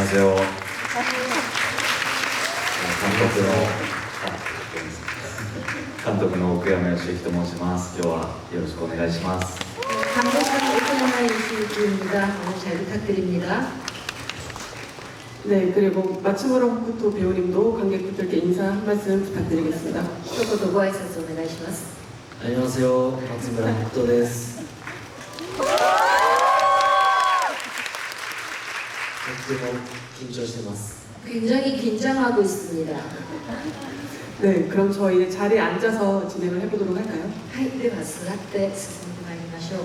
안녕하세요.監督の奥山義之と申します。今日はよろしくお願いします。 감독은 오크야마 유시유키입니다. 오늘 잘 부탁드립니다. 네, 그리고 마츠무라 호쿠토 배우님도 관객분들께 인사 한 말씀 부탁드리겠습니다. 一言ご挨拶お願いします。 안녕하세요. 마츠무라 호쿠토です. とても緊張してます. 굉장히 긴장하고 있습니다. 네, 그럼 저희 자리에 앉아서 진행을 해보도록 할까요? はい、では座って進んでまいりましょ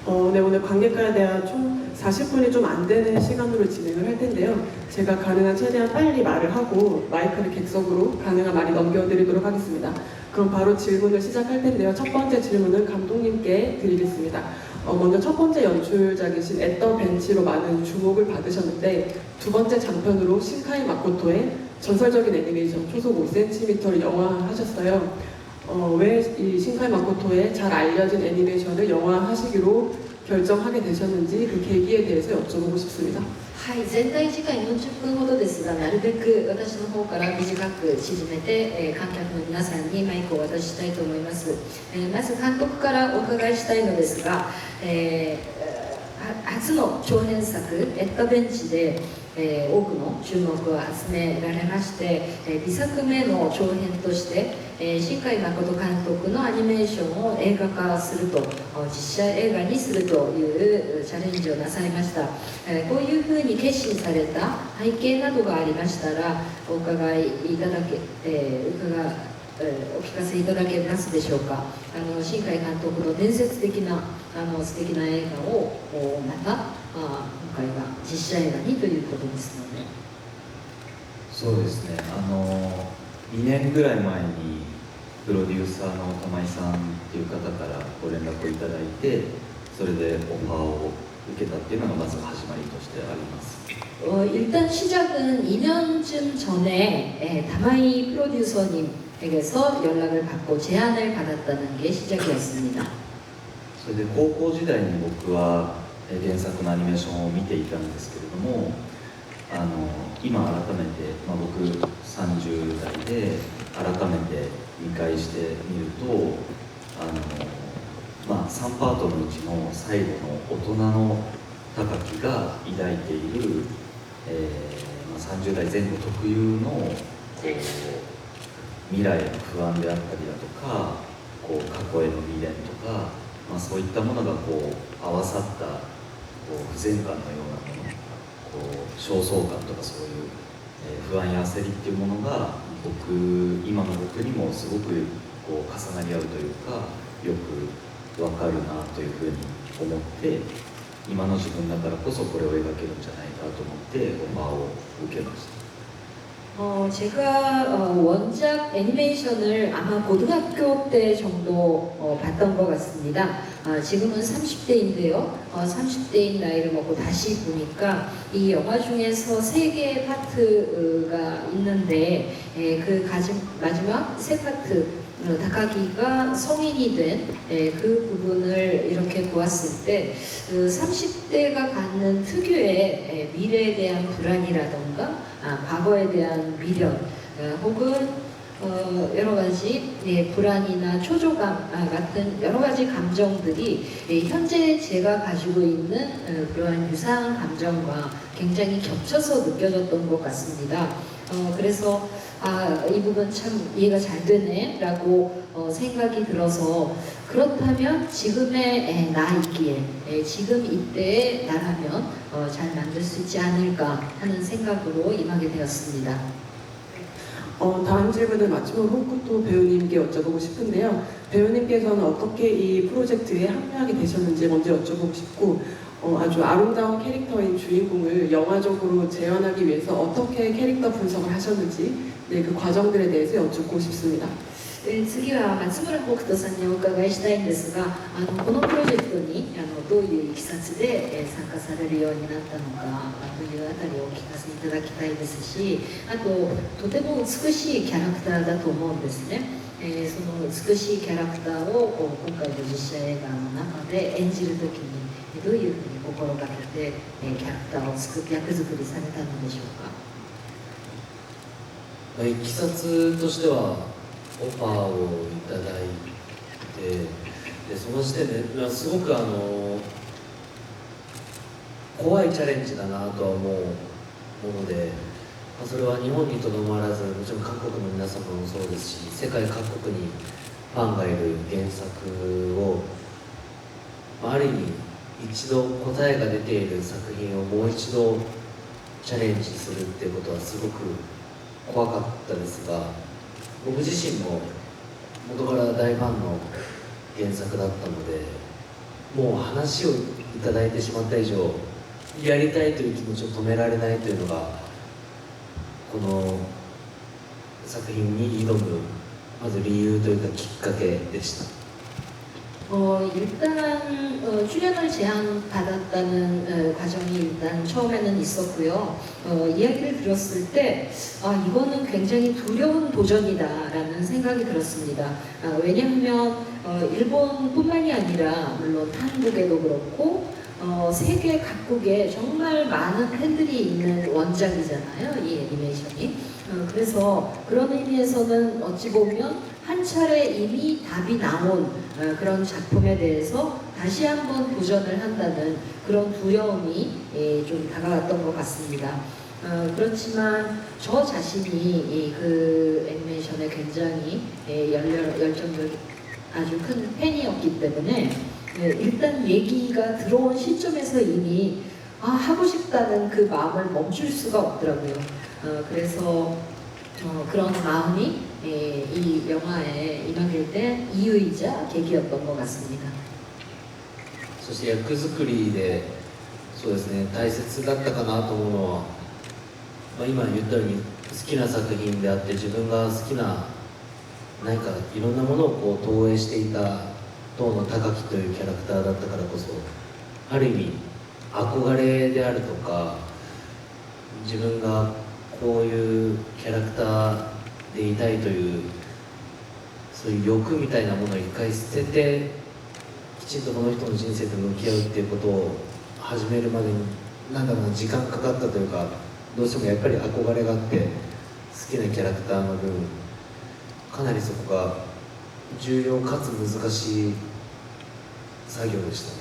う。 네, 오늘 관객과에 대한 총 40분이 좀 안 되는 시간으로 진행을 할 텐데요. 제가 가능한 최대한 빨리 말을 하고 마이크를 객석으로 가능한 많이 넘겨드리도록 하겠습니다. 그럼 바로 질문을 시작할 텐데요. 첫 번째 질문은 감독님께 드리겠습니다. 먼저 첫 번째 연출작이신 앳 더 벤치로 많은 주목을 받으셨는데 두 번째 장편으로 신카이 마코토의 전설적인 애니메이션 초속 5cm를 영화하셨어요. 왜 이 신카이 마코토의 잘 알려진 애니메이션을 영화하시기로 결정하게 되셨는지 그 계기에 대해서 여쭤보고 싶습니다. はい、全体時間40分ほどですが、なるべく私の方から短く縮めて、観客の皆さんにマイクを渡したいと思います。まず監督からお伺いしたいのですが、初の長編作「エッタベンチ」で、多くの注目を集められまして、2作目の長編として、新海誠監督のアニメーションを映画化すると、実写映画にするというチャレンジをなさいました。こういうふうに決心された背景などがありましたらお伺いいただけ、お聞かせいただけますでしょうか。新海監督の伝説的な素敵な映画をまた今回は実写映画にということですので。そうですね、2年ぐらい前にプロデューサーの玉井さんっていう方からご連絡をいただいて、それでオファーを受けたっていうのがまず始まりとしてあります。 일단 시작은 2년쯤 전에 다마이 프로듀서님에게서 연락을 받고 제안을 받았다는 게 시작이었습니다. それで高校時代に僕は原作のアニメーションを見ていたんですけれども、今改めて、僕30代で改めて見返してみると、3パートのうちの最後の大人の高木が抱いている、30代前後特有の未来への不安であったりだとか、過去への未練とか、そういったものが合わさった不全感のようなもの、焦燥感とかそういう、不安や焦りっていうものが今の僕にもすごく重なり合うというか、よくわかるなというふうに思って、今の自分だからこそこれを描けるんじゃないかと思ってオファーを受けました。 제가 원작 애니메이션을 아마 고등학교 때 정도 봤던 것 같습니다. 지금은 30대인데요. 30대인 나이를 먹고 다시 보니까 이 영화 중에서 3개의 파트가 있는데 그 마지막 세 파트 다카기가 성인이 된 그 부분을 이렇게 보았을 때 30대가 갖는 특유의 미래에 대한 불안이라던가 과거에 대한 미련 혹은 여러 가지 불안이나 초조감 같은 여러 가지 감정들이 현재 제가 가지고 있는 그러한 유사한 감정과 굉장히 겹쳐서 느껴졌던 것 같습니다. 그래서 이 부분 참 이해가 잘 되네 라고 생각이 들어서 그렇다면 지금의 나이기에 지금 이때의 나라면 잘 만들 수 있지 않을까 하는 생각으로 임하게 되었습니다. 다음 질문을 마츠무라 호쿠토 배우님께 여쭤보고 싶은데요. 배우님께서는 어떻게 이 프로젝트에 합류하게 되셨는지 먼저 여쭤보고 싶고, 아주 아름다운 캐릭터인 주인공을 영화적으로 재현하기 위해서 어떻게 캐릭터 분석을 하셨는지 그 과정들에 대해서 여쭙고 싶습니다. 次は松村北斗さんにお伺いしたいんですが、このプロジェクトにどういういきさつで参加されるようになったのかというあたりをお聞かせいただきたいですし、あととても美しいキャラクターだと思うんですね。その美しいキャラクターを今回の実写映画の中で演じるときにどういうふうに心がけてキャラクターを役作りされたのでしょうか。いきさつとしてはオファーをいただいて、でその時点ですごく怖いチャレンジだなとは思うもので、それは日本にとどまらず、もちろん韓国の皆様もそうですし、世界各国にファンがいる原作を、ある意味一度答えが出ている作品をもう一度チャレンジするっていうことはすごく怖かったですが、僕自身も元から大ファンの原作だったので、もう話をいただいてしまった以上やりたいという気持ちを止められないというのがこの作品に挑むまず理由というかきっかけでした。일단 출연을 제안받았다는 과정이 일단 처음에는 있었고요. 이야기를 들었을 때 이거는 굉장히 두려운 도전이다라는 생각이 들었습니다. 왜냐하면 일본뿐만이 아니라 물론 한국에도 그렇고 세계 각국에 정말 많은 팬들이 있는 원작이잖아요, 이 애니메이션이. 그래서 그런 의미에서는 어찌 보면 한 차례 이미 답이 나온 그런 작품에 대해서 다시 한번 도전을 한다는 그런 두려움이 좀 다가왔던 것 같습니다. 그렇지만 저 자신이 그 애니메이션에 굉장히 열정적인 아주 큰 팬이었기 때문에 일단 얘기가 들어온 시점에서 이미 하고 싶다는 그 마음을 멈출 수가 없더라고요. 그래서 그런 마음이 이 영화에 임하게 된 이유이자 계기였던 것 같습니다. そして役作りでそうですね、大切だったかなと思うのは、今言ったように好きな作品であって自分が好きな何かいろんなものをこう投影していた遠野孝樹というキャラクターだったからこそ、ある意味憧れであるとか、自分がこういうキャラクターでいたいというそういう欲みたいなものを一回捨てて、きちんとこの人の人生と向き合うっていうことを始めるまでに時間かかったというか、どうしてもやっぱり憧れがあって好きなキャラクターの分、かなりそこが重要かつ難しい作業でしたね。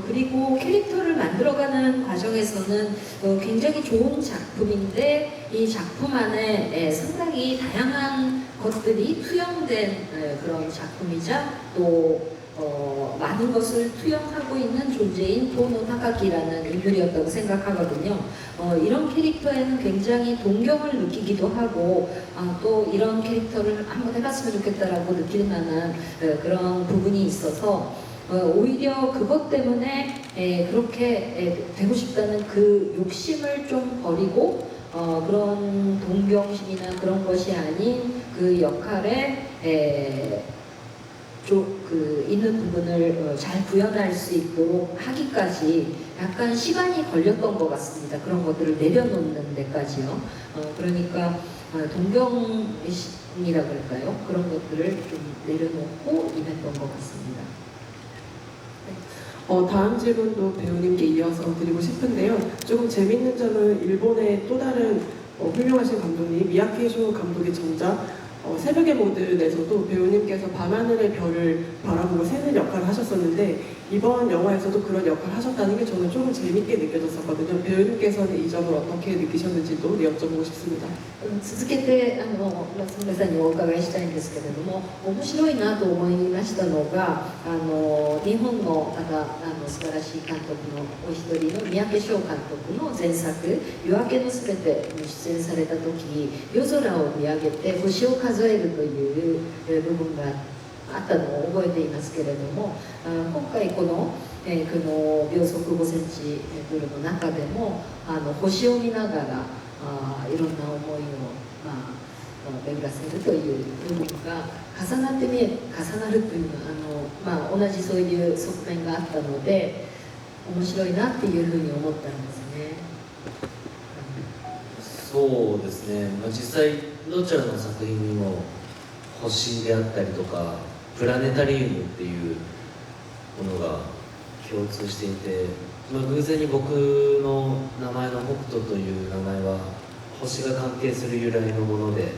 그리고 캐릭터를 만들어가는 과정에서는 굉장히 좋은 작품인데 이 작품 안에 상당히 다양한 것들이 투영된 그런 작품이자 또 많은 것을 투영하고 있는 존재인 도노 타카키라는 인물이었다고 생각하거든요. 이런 캐릭터에는 굉장히 동경을 느끼기도 하고 또 이런 캐릭터를 한번 해봤으면 좋겠다라고 느낄 만한 그런 부분이 있어서 오히려 그것 때문에 그렇게 되고 싶다는 그 욕심을 좀 버리고 그런 동경심이나 그런 것이 아닌 그 역할에 그 있는 부분을 잘 구현할 수 있도록 하기까지 약간 시간이 걸렸던 것 같습니다. 그런 것들을 내려놓는 데까지요. 그러니까 동경이라 그럴까요? 그런 것들을 좀 내려놓고 임했던 것 같습니다. 다음 질문도 배우님께 이어서 드리고 싶은데요. 조금 재밌는 점은 일본의 또 다른 훌륭하신 감독님 미야케이쇼 감독의 전작 새벽의 모든에서도 배우님께서 밤하늘의 별을 바라보고 새는 역할을 하셨었는데 이번 영화에서도 그런 역할을 하셨다는 게 저는 조금 재밌게 느껴졌었거든요. 배우님께서는 이 점을 어떻게 느끼셨는지도 여쭤보고 싶습니다. 続けて松村さんにお伺いしたいんですけれども、面白いなと思いましたのが日本の素晴らしい監督のお一人の三宅翔監督の前作「夜明けのすべて」に出演された時に夜空を見上げて星を数えるという部分があったのを覚えていますけれども、今回この秒速5センチメートルの中でも星を見ながらいろんな思いを巡らせるという部分が重なるというのは同じそういう側面があったので面白いなっていうふうに思ったんですね。そうですね、実際どちらの作品にも星であったりとかプラネタリウムっていうものが共通していて、偶然に僕の名前の北斗という名前は星が関係する由来のもので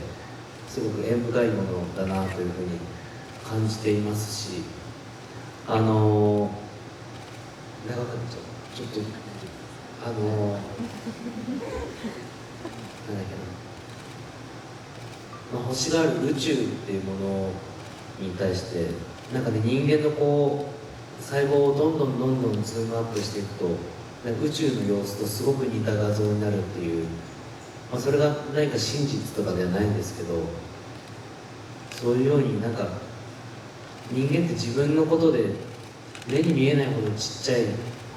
すごく縁深いものだなというふうに感じていますし、長くなっちゃう、ちょっとなんだっけな、星がある宇宙っていうものに対してなんかね、人間のこう細胞をどんどんズームアップしていくと宇宙の様子とすごく似た画像になるっていう、それが何か真実とかではないんですけど、そういうようになんか人間って自分のことで目に見えないほどちっちゃい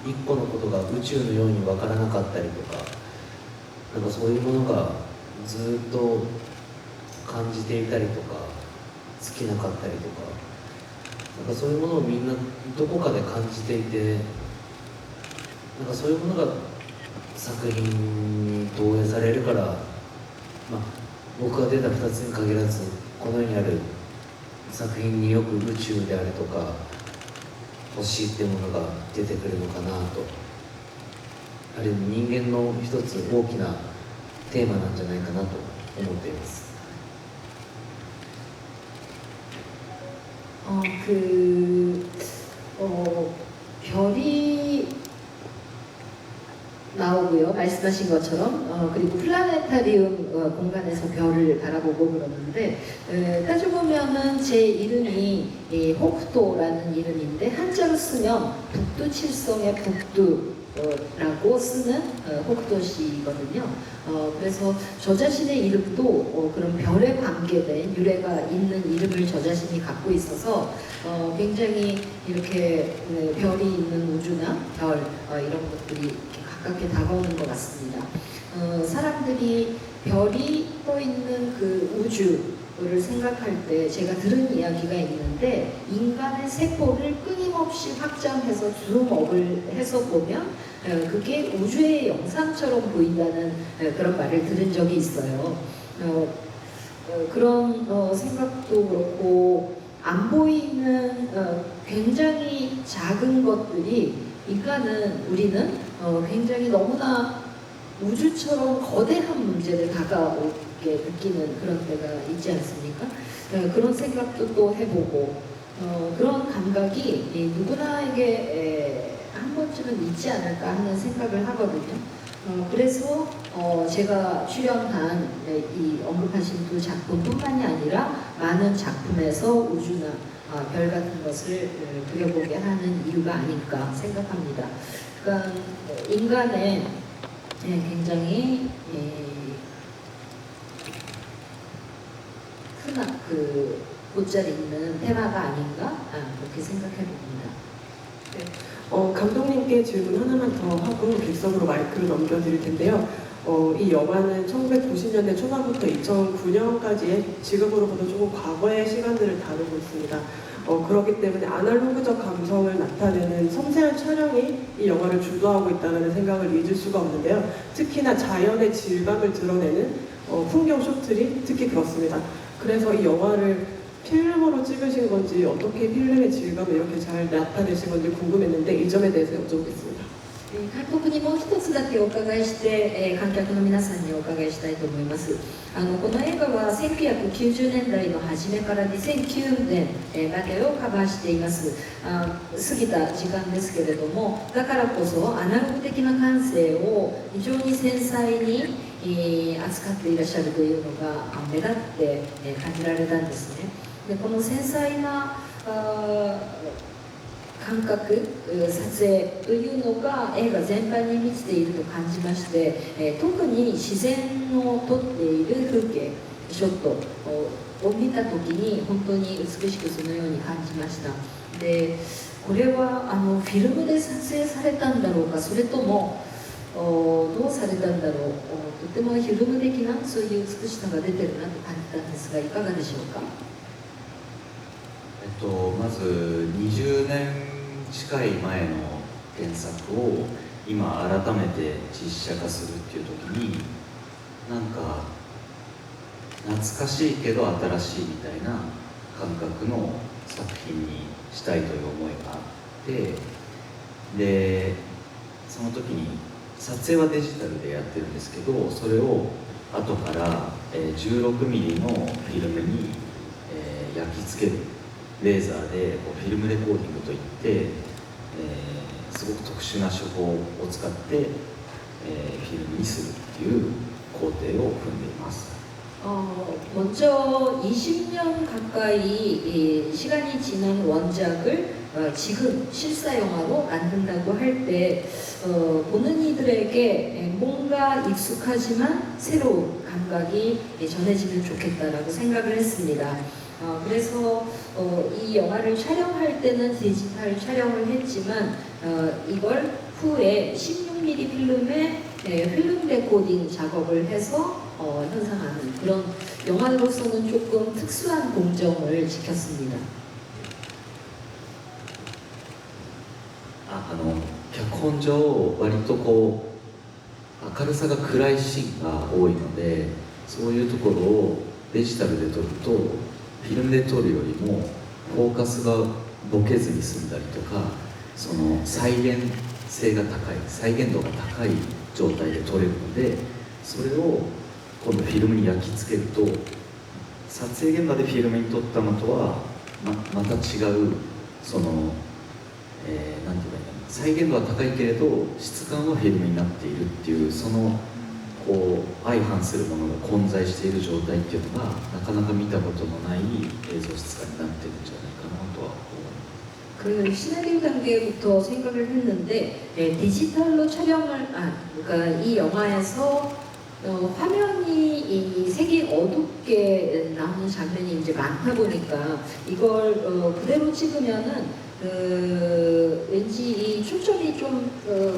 一個のことが宇宙のように分からなかったりとか、なんかそういうものがずっと感じていたりとか好きなかったりとか、なんかそういうものをみんなどこかで感じていて、なんかそういうものが作品に投影されるから、僕が出た2つに限らずこの世にある作品によく宇宙であるとか星っていうものが出てくるのかなと、ある意味人間の一つ大きなテーマなんじゃないかなと思っています。별이 나오고요. 말씀하신 것처럼 그리고 플라네타리움 공간에서 별을 바라보고 그러는데, 따져보면은 제 이름이 혹도라는 이름인데 한자로 쓰면 북두칠성의 북두라고 쓰는 혹도시거든요. 그래서 저 자신의 이름도 그런 별에 관계된 유래가 있는 이름을 저 자신이 갖고 있어서 굉장히 이렇게 별이 있는 우주나 별 이런 것들이 가깝게 다가오는 것 같습니다. 사람들이 별이 떠 있는 그 우주를 생각할 때 제가 들은 이야기가 있는데, 인간의 세포를 끊임없이 확장해서 줌업을 해서 보면 그게 우주의 영상처럼 보인다는 그런 말을 들은 적이 있어요. 그런 생각도 그렇고, 안 보이는 굉장히 작은 것들이 우리는 굉장히 너무나 우주처럼 거대한 문제를 다가오게 느끼는 그런 때가 있지 않습니까? 그런 생각도 또 해보고, 그런 감각이 누구나에게 한 번쯤은 있지 않을까 하는 생각을 하거든요. 그래서 제가 출연한 이 언급하신 두 작품뿐만이 아니라 많은 작품에서 우주나 별 같은 것을 그려보게 하는 이유가 아닐까 생각합니다. 그러니까 인간의 굉장히 큰 그 곳자리 있는 테마가 아닌가 그렇게 생각해 봅니다. 감독님께 질문 하나만 더 하고 객석으로 마이크를 넘겨드릴 텐데요. 이 영화는 1990년대 초반부터 2009년까지의 지금으로부터 조금 과거의 시간들을 다루고 있습니다. 그렇기 때문에 아날로그적 감성을 나타내는 섬세한 촬영이 이 영화를 주도하고 있다는 생각을 잊을 수가 없는데요. 특히나 자연의 질감을 드러내는 풍경 숏들이 특히 그렇습니다. 그래서 이 영화를 필름으로 찍으신 건지 어떻게 필름의 질감을 이렇게 잘 나타내신 건지 궁금했는데 이 점에 대해서 여쭤보겠습니다. 監督にもう一つだけお伺いして、観客の皆さんにお伺いしたいと思います。この映画は1990年代の初めから2009年までをカバーしています。過ぎた時間ですけれども、だからこそアナログ的な感性を非常に繊細に扱っていらっしゃるというのが目立って感じられたんですね。でこの繊細な感覚、撮影というのが映画全般に満ちていると感じまして、特に自然を撮っている風景、ショットを見た時に本当に美しくそのように感じました。でこれはフィルムで撮影されたんだろうか、それともどうされたんだろう、とてもフィルム的なそういう美しさが出てるなと感じたんですが、いかがでしょうか。まず20年近い前の原作を今改めて実写化するっていう時に、なんか懐かしいけど新しいみたいな感覚の作品にしたいという思いがあって、でその時に撮影はデジタルでやってるんですけど、それを後から、16ミリのフィルムに、焼き付ける、レーザーでこうフィルムレコーディングといって、すごく特殊な手法を使って、フィルムにするっていう工程を踏んでいます。먼저 20년 가까이 시간이 지난 원작을 지금 실사 영화로 만든다고 할 때 보는 이들에게 뭔가 익숙하지만 새로운 감각이 전해지면 좋겠다라고 생각을 했습니다. 그래서 이 영화를 촬영할 때는 디지털 촬영을 했지만 이걸 후에 16mm 필름에 필름 레코딩 작업을 해서 현상하는 그런 영화로서는 조금 특수한 공정을 지켰습니다. 脚本上割とこう明るさが暗いシーンが多いので、そういうところをデジタルで撮るとフィルムで撮るよりもフォーカスがボケずに済んだりとか、その再現性が高い、再現度が高い状態で撮れるので、それを今度フィルムに焼き付けると、撮影現場でフィルムに撮ったのとは また違う、その、なんて言えばいいんだろう、再現度は高いけれど質感はフィルムになっているっていう、そのこう相反するものが混在している状態っていうのがなかなか見たことのない映像質感になってるんじゃないかなとは思います。 그 시나리오 단계부터 생각을 했는데 디지털로 촬영을 그러니까 이 영화에서 화면이 이 색이 어둡게 나오는 장면이 이제 많다 보니까 이걸 그대로 찍으면은 왠지 이 초점이 좀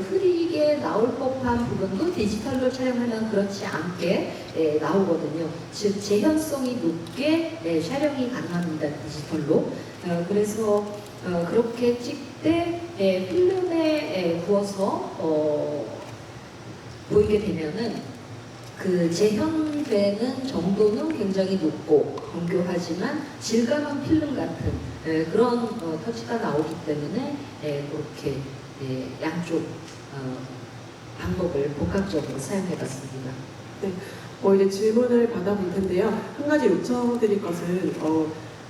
흐리게 나올 법한 부분도 디지털로 촬영하면 그렇지 않게 나오거든요. 즉 재현성이 높게 촬영이 가능합니다. 디지털로. 그래서 그렇게 찍되 필름에 부어서 보이게 되면은 그 재현되는 정도는 굉장히 높고 정교하지만 질감은 필름 같은 그런 터치가 나오기 때문에 그렇게 양쪽 방법을 복합적으로 사용해봤습니다. 네, 이제 질문을 받아볼 텐데요. 한 가지 요청드릴 것은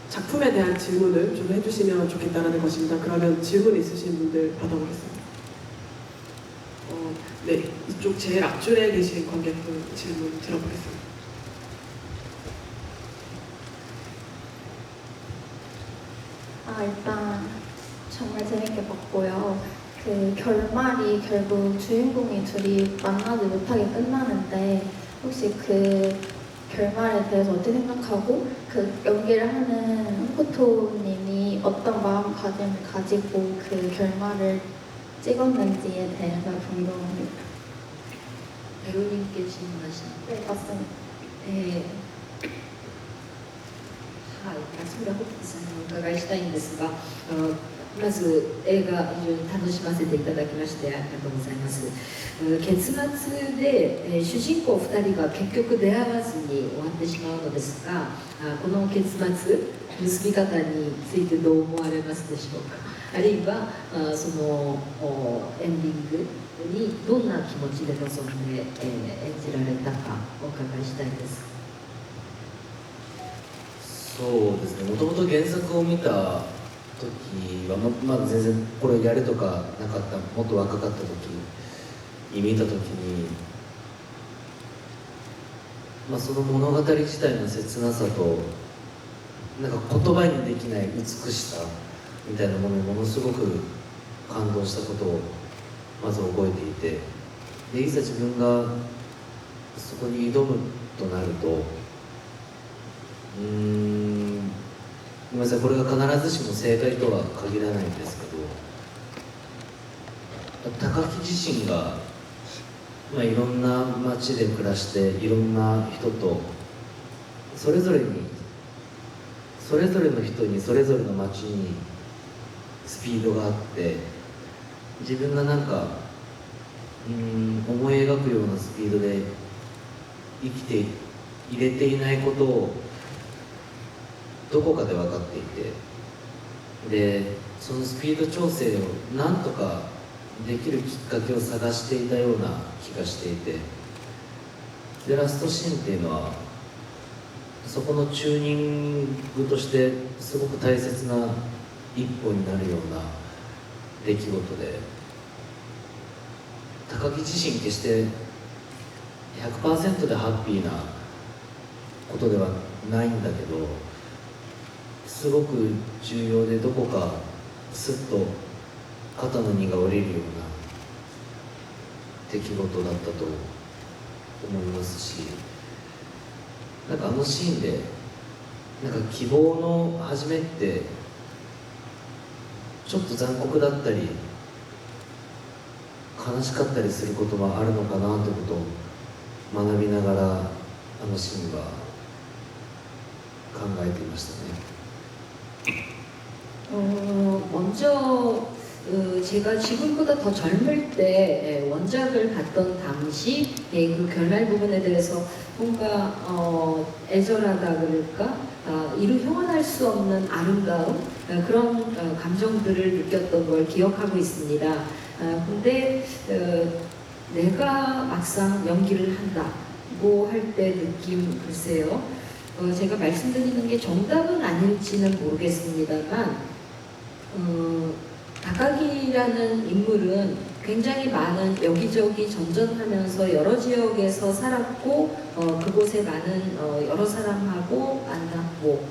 작품에 대한 질문을 좀 해주시면 좋겠다는 것입니다. 그러면 질문 있으신 분들 받아보겠습니다. 네, 이쪽 제일 앞줄에 계신 관객분 질문 들어보겠습니다. 일단 정말 재밌게 봤고요. 그 결말이 결국 주인공이 둘이 만나지 못하게 끝나는데 혹시 그 결말에 대해서 어떻게 생각하고 그 연기를 하는 홍코토님이 어떤 마음가짐을 가지고 그 결말을 찍었는지에 대해서 궁금합니다. 배우님께 질문하시는 네, 맞습니다. 네. はい、松村北斗さんにお伺いしたいんですが、まず映画非常に楽しませていただきましてありがとうございます。結末で、主人公2人が結局出会わずに終わってしまうのですが、この結末結び方についてどう思われますでしょうか。あるいはそのエンディングにどんな気持ちで臨んで、演じられたかお伺いしたいです。そうですね、もともと原作を見た時はまだ全然これやるとかなかった、もっと若かった時に見た時に、その物語自体の切なさとなんか言葉にできない美しさみたいなものにものすごく感動したことをまず覚えていて、でいざ自分がそこに挑むとなるとごめんなさい、これが必ずしも正解とは限らないんですけど、高木自身が、いろんな街で暮らしていろんな人とそれぞれの人にそれぞれの街にスピードがあって、自分がなんか思い描くようなスピードで生きていれていないことをどこかで分かっていて、でそのスピード調整をなんとかできるきっかけを探していたような気がしていて、でラストシーンっていうのはそこのチューニングとしてすごく大切な一歩になるような出来事で、高木自身決して 100% でハッピーなことではないんだけど、すごく重要で、どこかスッと肩の荷が下りるような出来事だったと思いますし、なんかあのシーンでなんか希望の始めってちょっと残酷だったり悲しかったりすることもあるのかなということを学びながら、あのシーンは考えていましたね。 먼저 제가 지금보다 더 젊을 때 원작을 봤던 당시 그 결말 부분에 대해서 뭔가 애절하다 그럴까, 이루 형언할 수 없는 아름다움, 그런 감정들을 느꼈던 걸 기억하고 있습니다. 근데 내가 막상 연기를 한다고 할 때 느낌, 글쎄요, 제가 말씀드리는 게 정답은 아닐지는 모르겠습니다만, 다카기라는 인물은 굉장히 많은 여기저기 전전하면서 여러 지역에서 살았고, 그곳에 많은 여러 사람하고 만났고,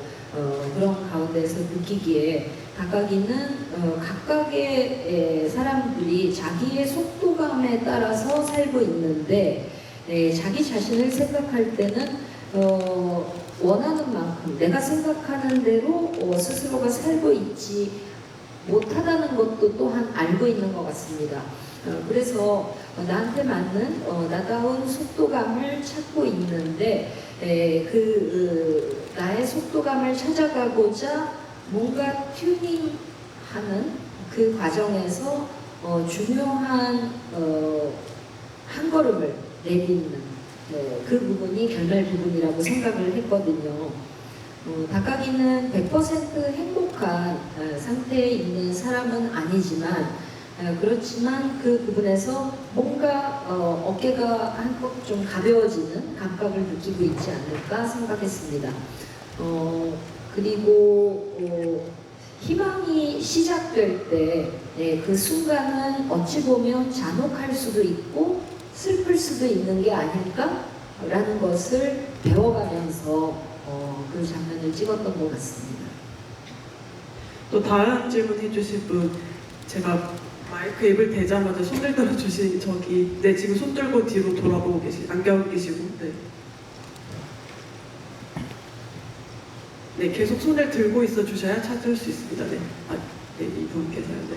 그런 가운데서 느끼기에 다카기는 각각의 사람들이 자기의 속도감에 따라서 살고 있는데, 자기 자신을 생각할 때는 원하는 만큼 내가 생각하는 대로 스스로가 살고 있지 못하다는 것도 또한 알고 있는 것 같습니다. 그래서 나한테 맞는 나다운 속도감을 찾고 있는데, 나의 속도감을 찾아가고자 뭔가 튜닝하는 그 과정에서 중요한 한 걸음을 내딛는 그 부분이 결말 부분이라고 생각을 했거든요. 다카기는 100% 행복한 상태에 있는 사람은 아니지만, 그렇지만 그 부분에서 뭔가 어깨가 한껏 좀 가벼워지는 감각을 느끼고 있지 않을까 생각했습니다. 그리고 희망이 시작될 때 그 순간은 어찌 보면 잔혹할 수도 있고 슬플 수도 있는 게 아닐까라는 것을 배워가면서 그 장면을 찍었던 것 같습니다. 또 다음 질문 해주실 분, 제가 마이크 입을 대자마자 손을 들어주신 저기, 네, 지금 손 들고 뒤로 돌아보고 안경 끼시고, 네. 네, 계속 손을 들고 있어 주셔야 찾을 수 있습니다. 네, 네, 이분께서요. 네.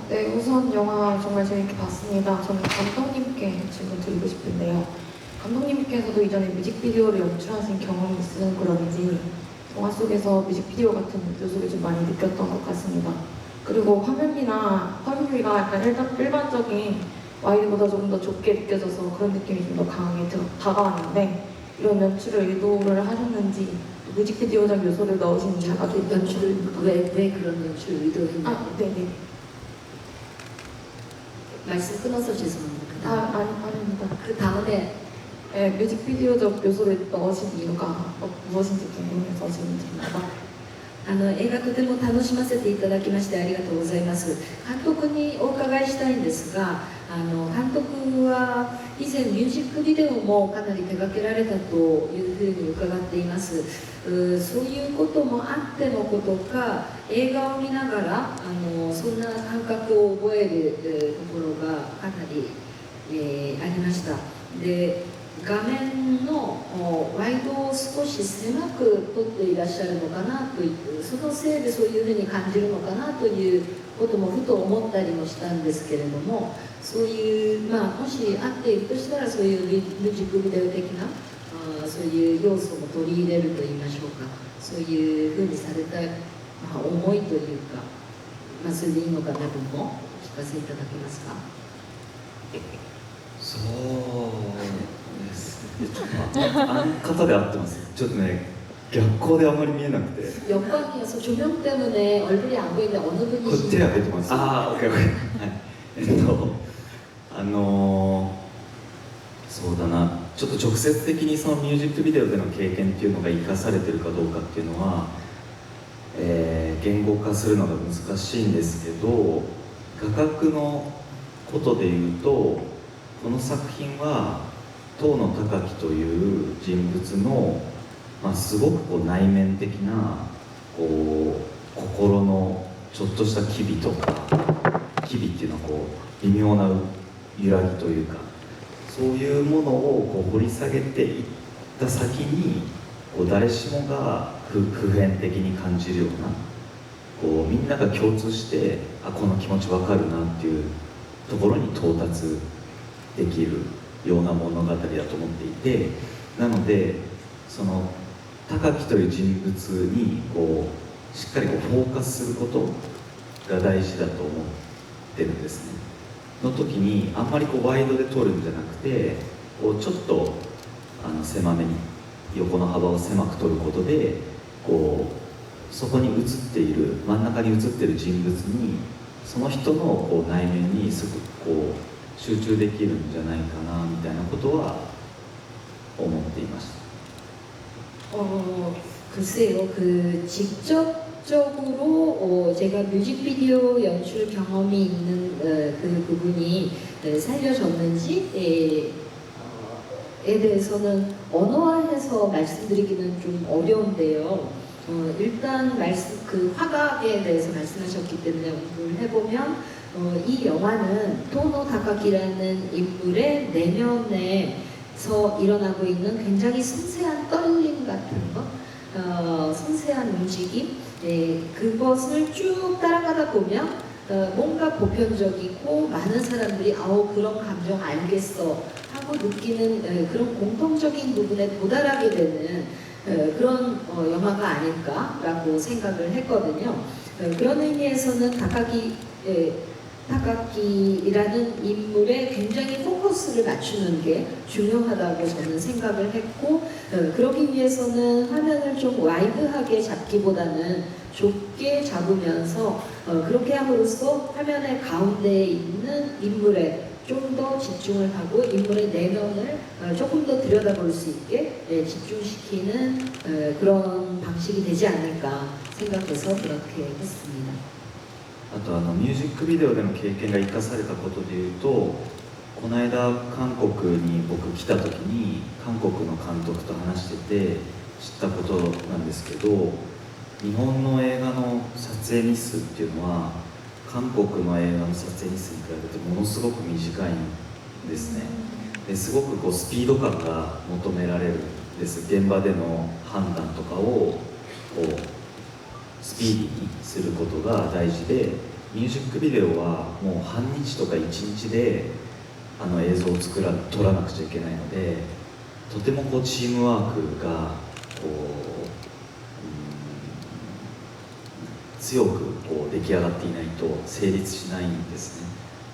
네, 우선 영화 정말 재밌게 봤습니다. 저는 감독님께 질문 드리고 싶은데요. 감독님께서도 이전에 뮤직비디오를 연출하신 경험이 있으신 그런지 영화 속에서 뮤직비디오 같은 요소를 좀 많이 느꼈던 것 같습니다. 그리고 화면비가 약간 일반적인 와이드보다 조금 더 좁게 느껴져서 그런 느낌이 좀 더 강하게 다가왔는데, 이런 연출을 의도를 하셨는지, 뮤직비디오적 요소를 넣으신지 연출을 왜 그런 연출을 의도했나요? 네네. 말씀 끊어서 죄송합니다. 아닙니다. 그 다음에 네, 뮤직비디오적 요소를 넣으신 이유가 무엇인지 궁금해서 질문드립니다. 映画とても楽しませていただきましてありがとうございます。監督にお伺いしたいんですが、監督は以前ミュージックビデオもかなり手掛けられたというふうに伺っています。そういうこともあってのことか、映画を見ながらそんな感覚を覚えるところがかなり、ありました。で、画面のワイドを少し狭く撮っていらっしゃるのかなという、そのせいでそういうふうに感じるのかなということもふと思ったりもしたんですけれども、そういう、もしあっているとしたらそういうミュージックビデオ的なそういう要素も取り入れるといいましょうか、そういうふうにされた、思いというか、それでいいのかなどもお聞かせいただけますか。そうですね、方で合ってます。ちょっとね、逆光であんまり見えなくて 영광이어서 조명 때문에 얼굴이 안 보이는데 어느 これ手 분이신지 挙げてますああ、オッケーオッケー。はい。そうだな、ちょっと直接的にそのミュージックビデオでの経験っていうのが生かされてるかどうかっていうのは、言語化するのが難しいんですけど、画角のことで言うと、この作品は遠野孝樹という人物の、すごくこう内面的なこう心のちょっとした機微とか、機微っていうのはこう微妙な揺らぎというか、そういうものをこう掘り下げていった先にこう誰しもが普遍的に感じるような、こうみんなが共通してこの気持ちわかるなっていうところに到達できるような物語だと思っていて、なのでその高木という人物にこうしっかりこうフォーカスすることが大事だと思ってるんですね。の時にあんまりこうワイドで撮るんじゃなくて、こうちょっと狭めに横の幅を狭く撮ることで、こうそこに映っている真ん中に映っている人物にその人のこう内面にすごくこう集中できるんじゃないかなみたいなことは思っていました。 글쎄요, 직접적으로 제가 뮤직비디오 연출 경험이 있는 그 부분이 살려졌는지에 대해서는 언어화해서 말씀드리기는 좀 어려운데요. 일단 그 화각에 대해서 말씀하셨기 때문에 언급을 해보면 이 영화는 토노 다카키라는 인물의 내면에서 일어나고 있는 굉장히 섬세한 떨림 같은 것, 섬세한 움직임, 그것을 쭉 따라가다 보면 뭔가 보편적이고 많은 사람들이 그런 감정 알겠어 하고 느끼는 그런 공통적인 부분에 도달하게 되는 그런 영화가 아닐까라고 생각을 했거든요. 그런 의미에서는 다카키라는 인물에 굉장히 포커스를 맞추는 게 중요하다고 저는 생각을 했고, 그러기 위해서는 화면을 좀 와이드하게 잡기보다는 좁게 잡으면서 그렇게 함으로써 화면의 가운데에 있는 인물에 좀 더 집중을 하고 인물의 내면을 조금 더 들여다볼 수 있게 집중시키는 그런 방식이 되지 않을까 생각해서 그렇게 했습니다. あとミュージックビデオでの経験が生かされたことでいうと、この間韓国に僕来た時に韓国の監督と話してて知ったことなんですけど、日本の映画の撮影日数っていうのは韓国の映画の撮影日数に比べてものすごく短いんですね。ですごくこうスピード感が求められるんです。現場での判断とかをこうスピーディーにすることが大事で、ミュージックビデオはもう半日とか1日で映像を撮らなくちゃいけないので、とてもこうチームワークがこう強くこう出来上がっていないと成立しないんですね。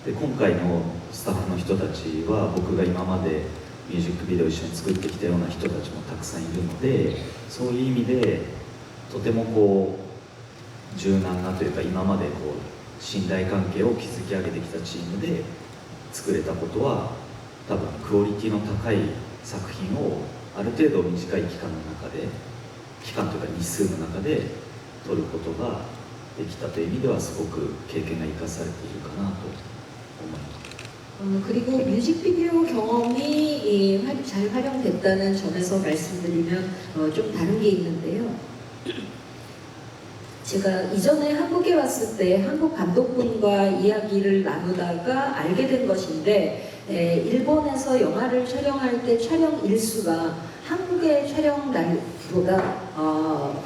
で今回のスタッフの人たちは僕が今までミュージックビデオを一緒に作ってきたような人たちもたくさんいるので、そういう意味でとてもこう柔軟なというか、今までこう信頼関係を築き上げてきたチームで作れたことは、多分クオリティの高い作品をある程度短い期間というか日数の中で撮ることができたという意味ではすごく経験が生かされているかなと思います。 그리고 뮤직비디오 경험이 잘 활용됐다는 점에서 말씀드리면 좀 다른 게 있는데요. 제가 이전에 한국에 왔을 때 한국 감독분과 이야기를 나누다가 알게 된 것인데, 일본에서 영화를 촬영할 때 촬영 일수가 한국의 촬영 날보다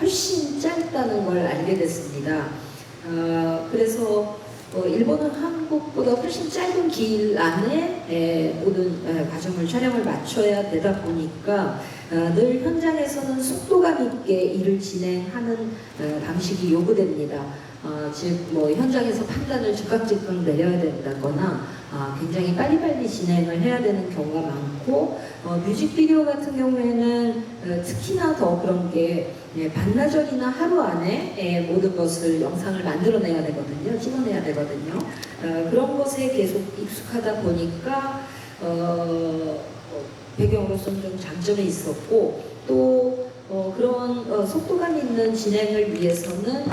훨씬 짧다는 걸 알게 됐습니다. 그래서 일본은 한국보다 훨씬 짧은 기일 안에 모든 과정을 촬영을 마쳐야 되다 보니까 늘 현장에서는 속도감 있게 일을 진행하는 감식이 요구됩니다. 즉, 뭐 현장에서 판단을 즉각 내려야 된다거나 굉장히 빨리빨리 진행을 해야 되는 경우가 많고 뮤직비디오 같은 경우에는 특히나 더 그런 게 반나절이나 하루 안에 모든 것을 영상을 만들어내야 되거든요. 찍어내야 되거든요. 그런 것에 계속 익숙하다 보니까 배경으로서는 좀 장점이 있었고 또 그런 속도감 있는 진행을 위해서는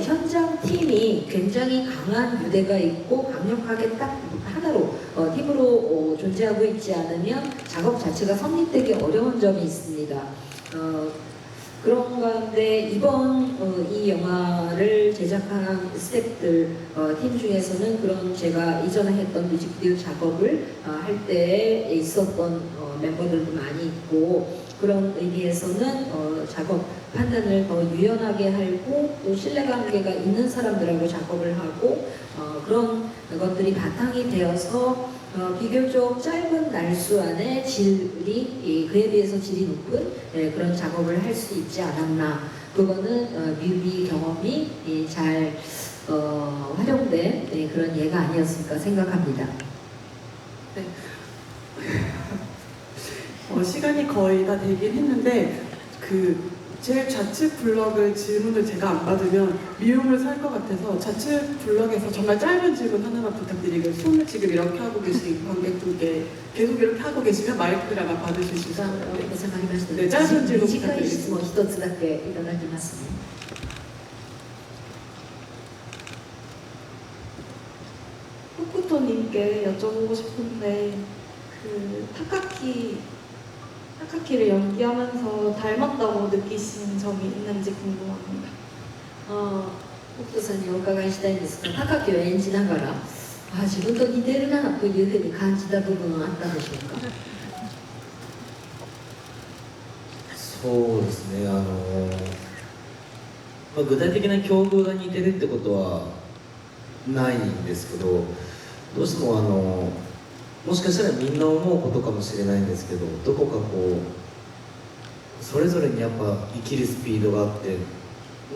현장 팀이 굉장히 강한 무대가 있고 강력하게 딱 하나로 팀으로 존재하고 있지 않으면 작업 자체가 성립되기 어려운 점이 있습니다. 그런 가운데 이번 이 영화를 제작한 스태프들 팀 중에서는 그런 제가 이전에 했던 뮤직비디오 작업을 할 때에 있었던 멤버들도 많이 있고 그런 의미에서는 작업 판단을 더 유연하게 하고 또 신뢰관계가 있는 사람들하고 작업을 하고 그런 것들이 바탕이 되어서 비교적 짧은 날수 안에 질이 그에 비해서 질이 높은 그런 작업을 할 수 있지 않았나. 그거는 뮤비 경험이 잘 활용된 그런 예가 아니었을까 생각합니다. 네. 시간이 거의 다 되긴 했는데 제 좌측 블럭을 질문을 제가 안 받으면 미움을 살 것 같아서 좌측 블럭에서 정말 짧은 질문 하나만 부탁드리고 손을 지금 이렇게 하고 계신 관객분께 계속 이렇게 하고 계시면 마이크를 아마 받으실 수 있어요. 네, 짧은 질문 短い質問 부탁드리겠습니다. 一つだけいただきますね。 푸쿠토님께 여쭤보고 싶은데 타카키를 연기하면서 닮았다고 느끼신 점이 있는지 궁금합니다. 北斗さんにお伺いしたいんですが、高木を演じながら自分と似てるなというふうに感じた部分はあったんでしょうか。そうですね、具体的な境遇が似てるってことはないんですけど、どうしてももしかしたらみんな思うことかもしれないんですけど、どこかそれぞれにやっぱ生きるスピードがあって、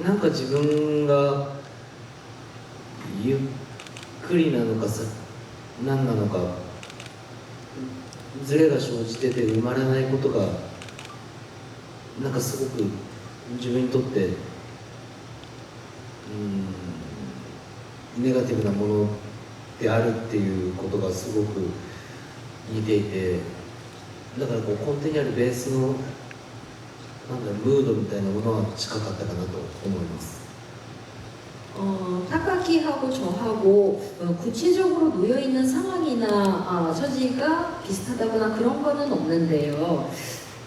なんか自分がゆっくりなのか何なのかズレが生じてて生まれないことがなんかすごく自分にとってネガティブなものであるっていうことがすごく似ていて、だから根底にあるベースのムードみたいなものは近かったかなと思います。 타카키하고 저하고 구체적으로 놓여있는 상황이나 처지가 비슷하다거나 그런 거는 없는데요.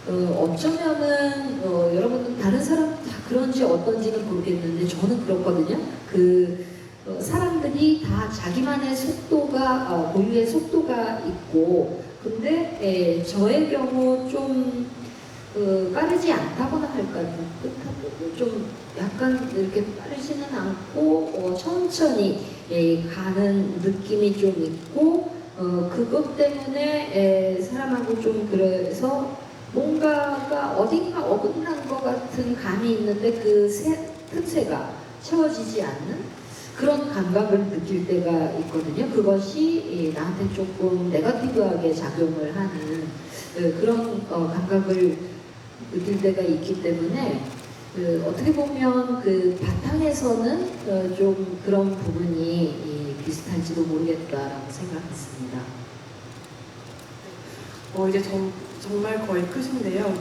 어쩌면은 여러분들 다른 사람 다 그런지 어떤지는 모르겠는데 저는 그렇거든요. 사람들이 다 자기만의 속도가 고유의 속도가 있고 근데 저의 경우 좀 빠르지 않다거나 할까요? 좀 약간 이렇게 빠르지는 않고 천천히 가는 느낌이 좀 있고 그것 때문에 사람하고 좀 그래서 뭔가가 어딘가 어긋난 것 같은 감이 있는데 그 틈새가 채워지지 않는 그런 감각을 느낄 때가 있거든요. 그것이 나한테 조금 네거티브하게 작용을 하는 그런 감각을 느낄 때가 있기 때문에 어떻게 보면 그 바탕에서는 좀 그런 부분이 비슷할지도 모르겠다라고 생각했습니다. 이제 정말 거의 크신데요.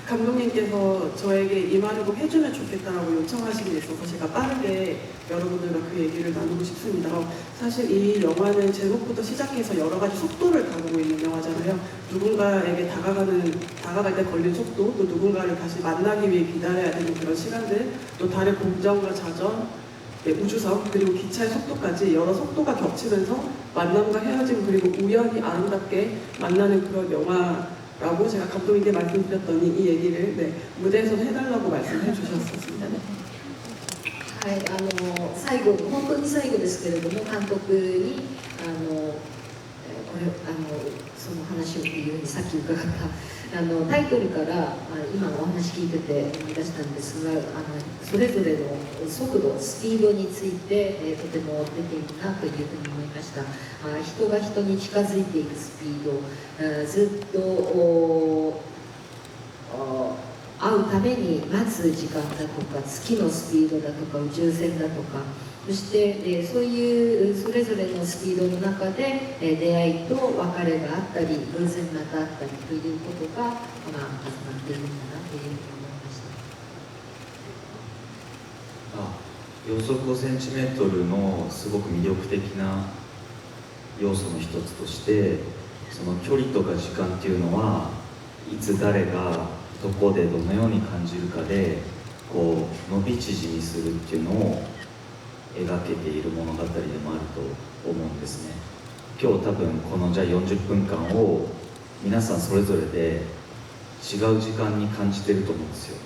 감독님께서 저에게 이 말을 꼭 해주면 좋겠다라고 요청하신 게 있어서 제가 빠르게 여러분들과 그 얘기를 나누고 싶습니다. 사실 이 영화는 제목부터 시작해서 여러 가지 속도를 다루고 있는 영화잖아요. 누군가에게 다가갈 때 걸린 속도, 또 누군가를 다시 만나기 위해 기다려야 되는 그런 시간들, 또 달의 공전과 자전, 우주선, 그리고 기차의 속도까지 여러 속도가 겹치면서 만남과 헤어짐, 그리고 우연히 아름답게 만나는 그런 영화라고 제가 감독님께 말씀드렸더니 이 얘기를 무대에서 해달라고 말씀해 주셨었습니다. はい、最後、本当に最後ですけれども、監督にその話をっていうふうにさっき伺ったタイトルから今お話聞いてて思い出したんですが、それぞれの速度、スピードについて、とても出ているなというふうに思いました。人が人に近づいていくスピード、ずっと会うために待つ時間だとか、月のスピードだとか、宇宙船だとか、そして、そういうそれぞれのスピードの中で、出会いと別れがあったり、偶然またあったりということが、始まっているんだなというふうに思いました。秒速 5cm のすごく魅力的な要素の一つとして、その距離とか時間っていうのはいつ誰がどこでどのように感じるかでこう伸び縮みするっていうのを描けている物語でもあると思うんですね。今日多分このじゃあ40分間を皆さんそれぞれで違う時間に感じてると思うんですよ。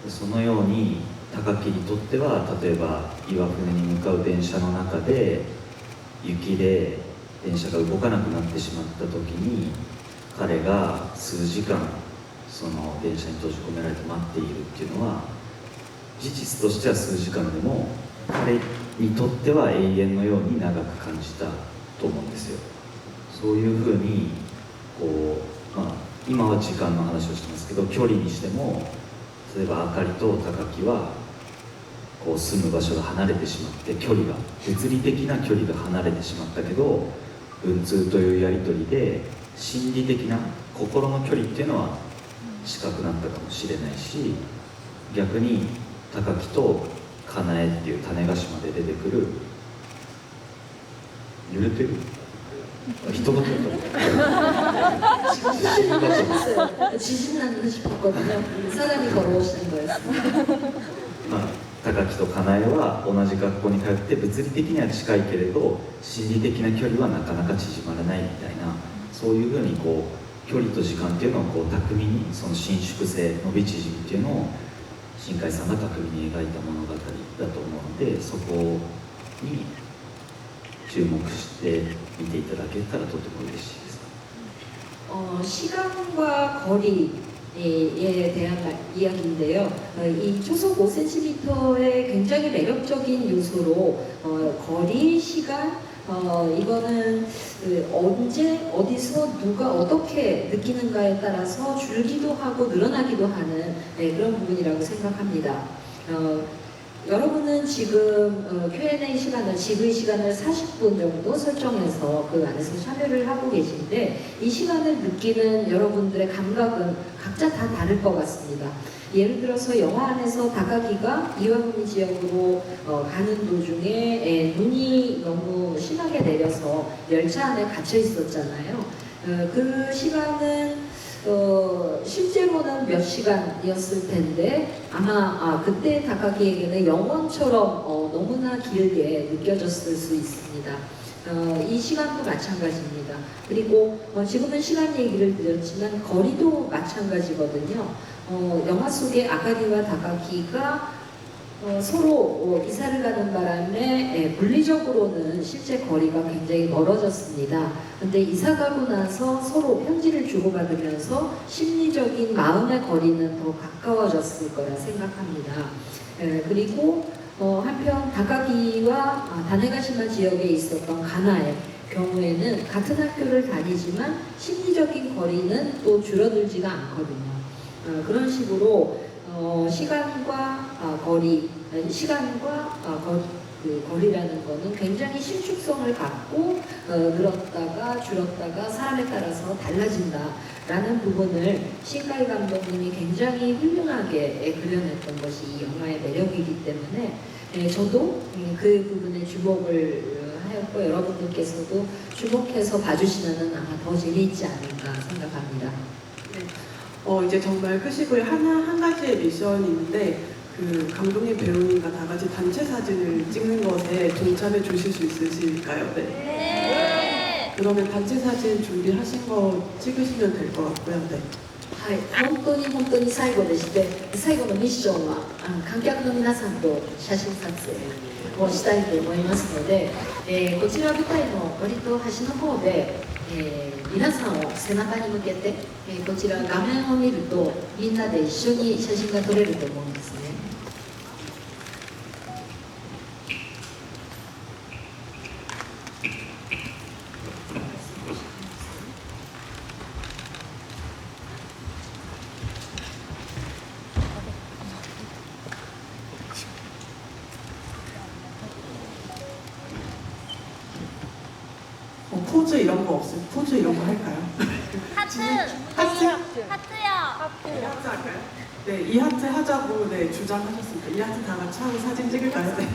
そのように高木にとっては、例えば岩船に向かう電車の中で雪で電車が動かなくなってしまった時に、彼が数時間その電車に閉じ込められて待っているっていうのは、事実としては数時間でも彼にとっては永遠のように長く感じたと思うんですよ。そういうふうにこう、今は時間の話をしてますけど、距離にしても、例えばあかりと高木はこう住む場所が離れてしまって、距離が物理的な距離が離れてしまったけど、文通というやり取りで心理的な心の距離っていうのは近くなったかもしれないし、逆に高木とかなえっていう種子島で出てくる、揺れてる人が지진나는싶었거든요。さらにフォローしたんです。高木とかなえは同じ学校に通って物理的には近いけれど心理的な距離はなかなか縮まらないみたいな、そういうふうにこう距離と時間っていうのをこう巧みに、その伸縮性、伸び縮みっていうのを新海さんが巧みに描いた物語だと思うので、そこに注目して見ていただけたらとても嬉しいです。시간과 거리에 대한 이야기인데요. 이 초속 5cm의 굉장히 매력적인 요소로 거리, 시간, 이거는 언제, 어디서, 누가 어떻게 느끼는가에 따라서 줄기도 하고 늘어나기도 하는 그런 부분이라고 생각합니다. 여러분은 지금 Q&A 시간을, GV 시간을 40분 정도 설정해서 그 안에서 참여를 하고 계신데, 이 시간을 느끼는 여러분들의 감각은 각자 다 다를 것 같습니다. 예를 들어서 영화 안에서 다가기가 이와구미 지역으로 가는 도중에 눈이 너무 심하게 내려서 열차 안에 갇혀 있었잖아요. 그 시간은 실제로는 몇 시간이었을 텐데 아마 그때 다카기에게는 영원처럼 너무나 길게 느껴졌을 수 있습니다. 이 시간도 마찬가지입니다. 그리고 지금은 시간 얘기를 드렸지만 거리도 마찬가지거든요. 영화 속의 아카리와 다카기가 서로 이사를 가는 바람에 물리적으로는 실제 거리가 굉장히 멀어졌습니다. 근데 이사 가고 나서 서로 편지를 주고받으면서 심리적인 마음의 거리는 더 가까워졌을 거라 생각합니다. 그리고 한편 다카기와 다네가시마 지역에 있었던 가나의 경우에는 같은 학교를 다니지만 심리적인 거리는 또 줄어들지가 않거든요. 그런 식으로 시간과 거리, 시간과 거리라는 거는 굉장히 신축성을 갖고 늘었다가 줄었다가 사람에 따라서 달라진다라는 부분을 신카이 감독님이 굉장히 훌륭하게 그려냈던 것이 이 영화의 매력이기 때문에 저도 그 부분에 주목을 하였고 여러분들께서도 주목해서 봐주시면 아마 더 재미있지 않을까 생각합니다. 이제 정말 크시고의 한 가지의 미션이 있는데, 그 감독님, 배우님과 다 같이 단체 사진을 찍는 것에 동참해 주실 수 있으실까요? 네. 그러면 단체 사진 준비하신 거 찍으시면 될 것 같고요. 네. はい、本当に最後でして、最後のミッションは観客の皆さんと写真撮影をしたいと思いますので、こちら舞台の割と端の方で、皆さんを背中に向けて、こちら画面を見るとみんなで一緒に写真が撮れると思うんですね。포즈 이런 거 없어요? 포즈 이런 거 할까요? 하트! 하트? 하트요! 하트 할까요? 네, 이 하트 하자고 네, 주장하셨습니다. 이 하트 다 같이 하고 사진 찍을까요? 네.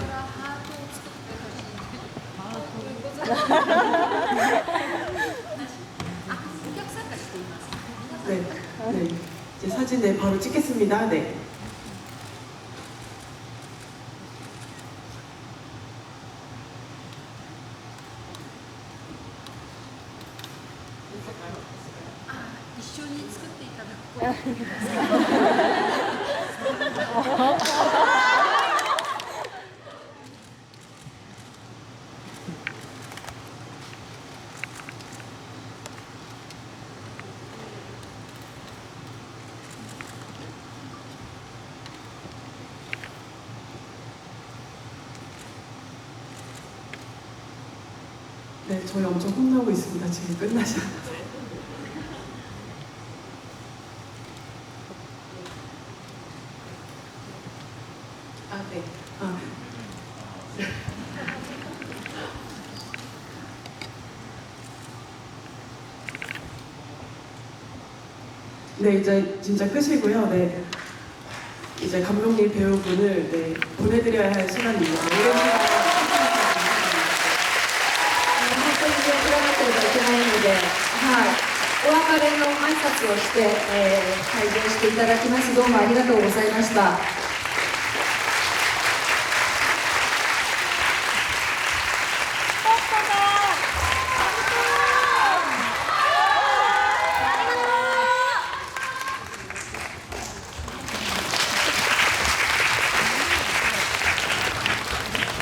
네, 네. 이제 사진 네, 바로 찍겠습니다. 네. 네, 저희 엄청 혼나고 있습니다. 지금 끝나지 않아서. 네. 네, 이제 진짜 끝이고요. 네. 이제 감독님 배우분을 네, 보내드려야 할 시간입니다. 오랜 시간 本当に振らなければいけないので、はい、お別れの挨拶をして、退場していただきます。どうもありがとうございました。